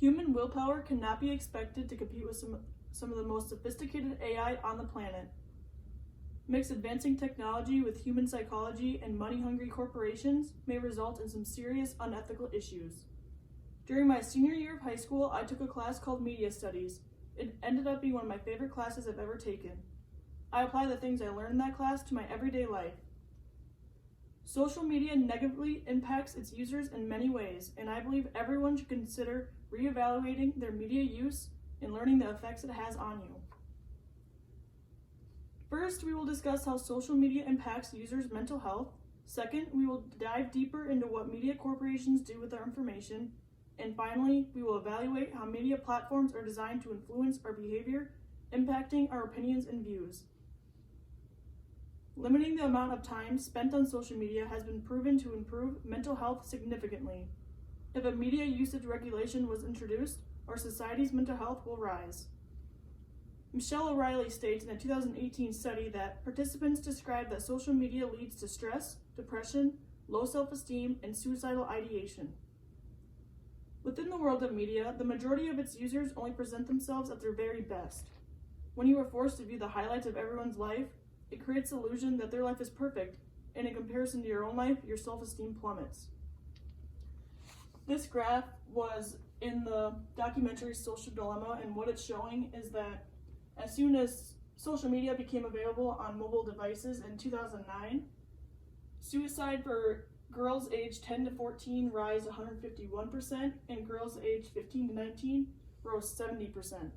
Human willpower cannot be expected to compete with some of the most sophisticated AI on the planet. Mix advancing technology with human psychology and money-hungry corporations may result in some serious unethical issues. During my senior year of high school, I took a class called Media Studies. It ended up being one of my favorite classes I've ever taken. I apply the things I learned in that class to my everyday life. Social media negatively impacts its users in many ways, and I believe everyone should consider reevaluating their media use and learning the effects it has on you. First, we will discuss how social media impacts users' mental health. Second, we will dive deeper into what media corporations do with our information. And finally, we will evaluate how media platforms are designed to influence our behavior, impacting our opinions and views. Limiting the amount of time spent on social media has been proven to improve mental health significantly. If a media usage regulation was introduced, our society's mental health will rise. Michelle O'Reilly states in a 2018 study that participants described that social media leads to stress, depression, low self-esteem, and suicidal ideation. Within the world of media, the majority of its users only present themselves at their very best. When you are forced to view the highlights of everyone's life, it creates the illusion that their life is perfect, and in comparison to your own life, your self-esteem plummets. This graph was in the documentary Social Dilemma, and what it's showing is that as soon as social media became available on mobile devices in 2009, suicide for girls aged 10 to 14 rise 151%, and girls aged 15 to 19 rose 70%.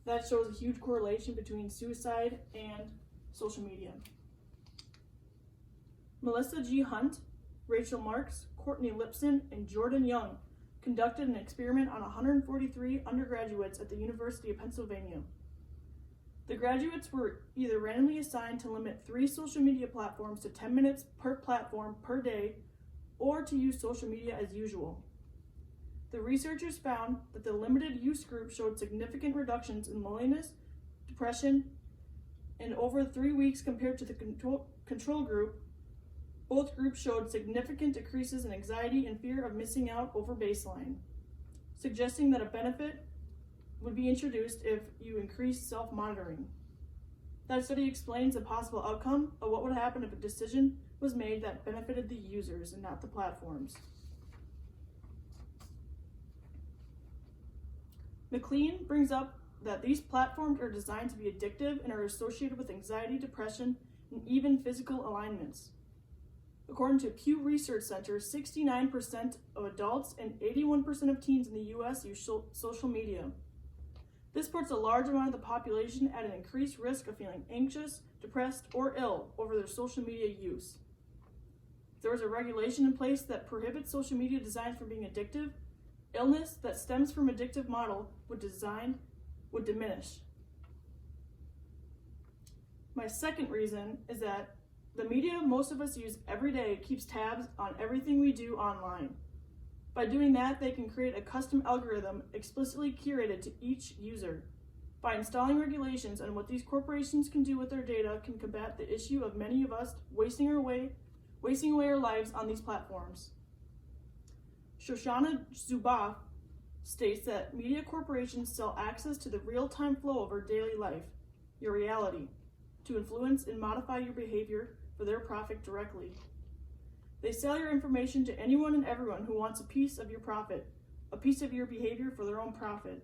That shows a huge correlation between suicide and social media. Melissa G. Hunt, Rachel Marks, Courtney Lipson, and Jordan Young conducted an experiment on 143 undergraduates at the University of Pennsylvania. The graduates were either randomly assigned to limit 3 social media platforms to 10 minutes per platform per day, or to use social media as usual. The researchers found that the limited use group showed significant reductions in loneliness, depression, and over 3 weeks compared to the control group, both groups showed significant decreases in anxiety and fear of missing out over baseline, suggesting that a benefit would be introduced if you increase self-monitoring. That study explains a possible outcome of what would happen if a decision was made that benefited the users and not the platforms. McLean brings up that these platforms are designed to be addictive and are associated with anxiety, depression, and even physical alignments. According to Pew Research Center, 69% of adults and 81% of teens in the U.S. use social media. This puts a large amount of the population at an increased risk of feeling anxious, depressed, or ill over their social media use. If there was a regulation in place that prohibits social media designs from being addictive, illness that stems from addictive model would diminish. My second reason is that the media most of us use every day keeps tabs on everything we do online. By doing that, they can create a custom algorithm explicitly curated to each user. By installing regulations on what these corporations can do with their data can combat the issue of many of us wasting away our lives on these platforms. Shoshana Zuboff states that media corporations sell access to the real-time flow of our daily life, your reality, to influence and modify your behavior for their profit directly. They sell your information to anyone and everyone who wants a piece of your profit, a piece of your behavior for their own profit.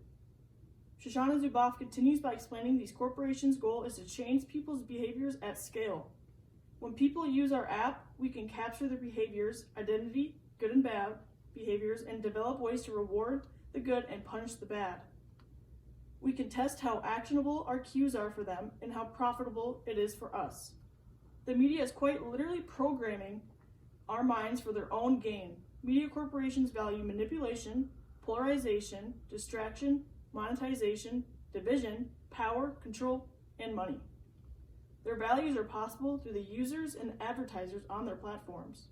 Shoshana Zuboff continues by explaining these corporations' goal is to change people's behaviors at scale. When people use our app, we can capture their behaviors, identity, good and bad behaviors, and develop ways to reward the good and punish the bad. We can test how actionable our cues are for them and how profitable it is for us. The media is quite literally programming our minds for their own gain. Media corporations value manipulation, polarization, distraction, monetization, division, power, control, and money. Their values are possible through the users and advertisers on their platforms.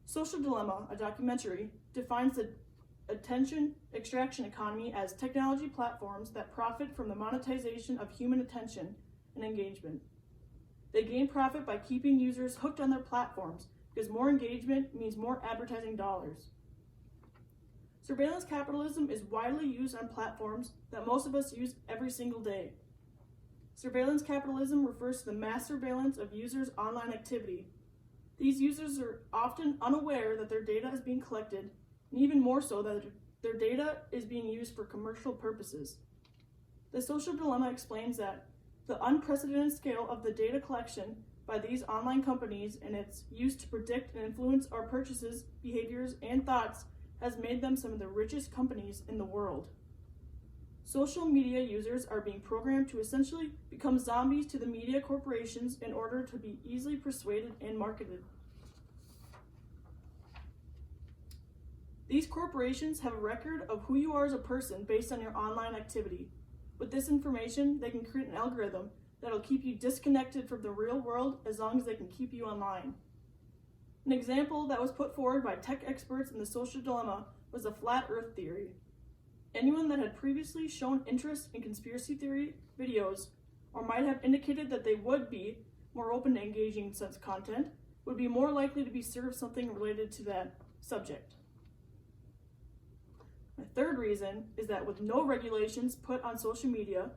Social Dilemma, a documentary, defines the attention extraction economy as technology platforms that profit from the monetization of human attention and engagement. They gain profit by keeping users hooked on their platforms because more engagement means more advertising dollars. Surveillance capitalism is widely used on platforms that most of us use every single day. Surveillance capitalism refers to the mass surveillance of users' online activity. These users are often unaware that their data is being collected, and even more so that their data is being used for commercial purposes. The Social Dilemma explains that the unprecedented scale of the data collection by these online companies and its use to predict and influence our purchases, behaviors, and thoughts has made them some of the richest companies in the world. Social media users are being programmed to essentially become zombies to the media corporations in order to be easily persuaded and marketed. These corporations have a record of who you are as a person based on your online activity. With this information, they can create an algorithm that'll keep you disconnected from the real world as long as they can keep you online. An example that was put forward by tech experts in the Social Dilemma was the flat earth theory. Anyone that had previously shown interest in conspiracy theory videos or might have indicated that they would be more open to engaging in such content would be more likely to be served something related to that subject. My third reason is that with no regulations put on social media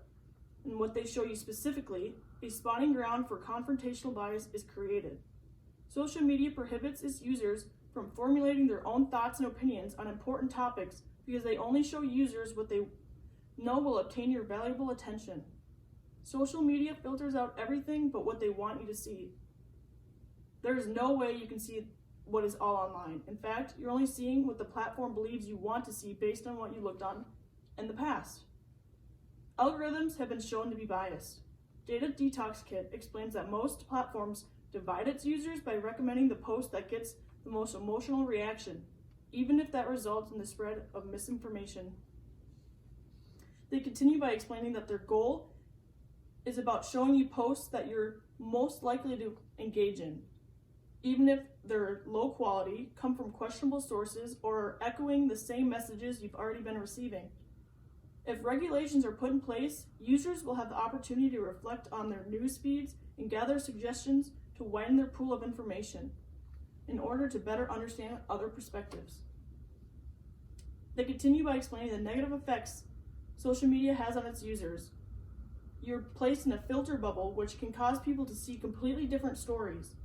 and what they show you specifically, a spawning ground for confrontational bias is created. Social media prohibits its users from formulating their own thoughts and opinions on important topics because they only show users what they know will obtain your valuable attention. Social media filters out everything but what they want you to see. There is no way you can see what is all online. In fact, you're only seeing what the platform believes you want to see based on what you looked on in the past. Algorithms have been shown to be biased. Data Detox Kit explains that most platforms divide its users by recommending the post that gets the most emotional reaction, even if that results in the spread of misinformation. They continue by explaining that their goal is about showing you posts that you're most likely to engage in, even if they're low quality, come from questionable sources, or are echoing the same messages you've already been receiving. If regulations are put in place, users will have the opportunity to reflect on their news feeds and gather suggestions to widen their pool of information in order to better understand other perspectives. They continue by explaining the negative effects social media has on its users. You're placed in a filter bubble which can cause people to see completely different stories,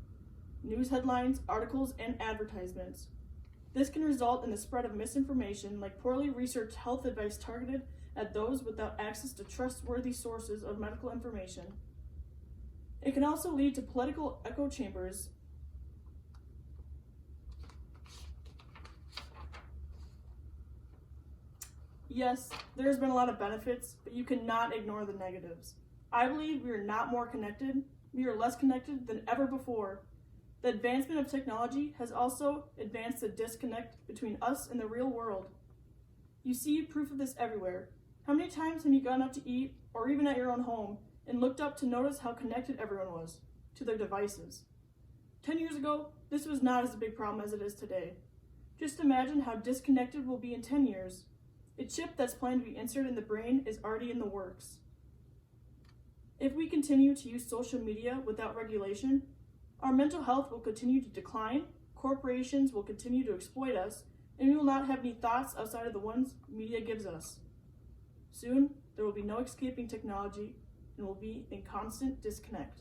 news headlines, articles, and advertisements. This can result in the spread of misinformation like poorly researched health advice targeted at those without access to trustworthy sources of medical information. It can also lead to political echo chambers. Yes, there's been a lot of benefits, but you cannot ignore the negatives. I believe we are not more connected, we are less connected than ever before. The advancement of technology has also advanced the disconnect between us and the real world. You see proof of this everywhere. How many times have you gone out to eat, or even at your own home, and looked up to notice how connected everyone was to their devices? 10 years ago, this was not as a big problem as it is today. Just imagine how disconnected we'll be in 10 years. A chip that's planned to be inserted in the brain is already in the works. If we continue to use social media without regulation, our mental health will continue to decline, corporations will continue to exploit us, and we will not have any thoughts outside of the ones media gives us. Soon, there will be no escaping technology, and we'll be in constant disconnect.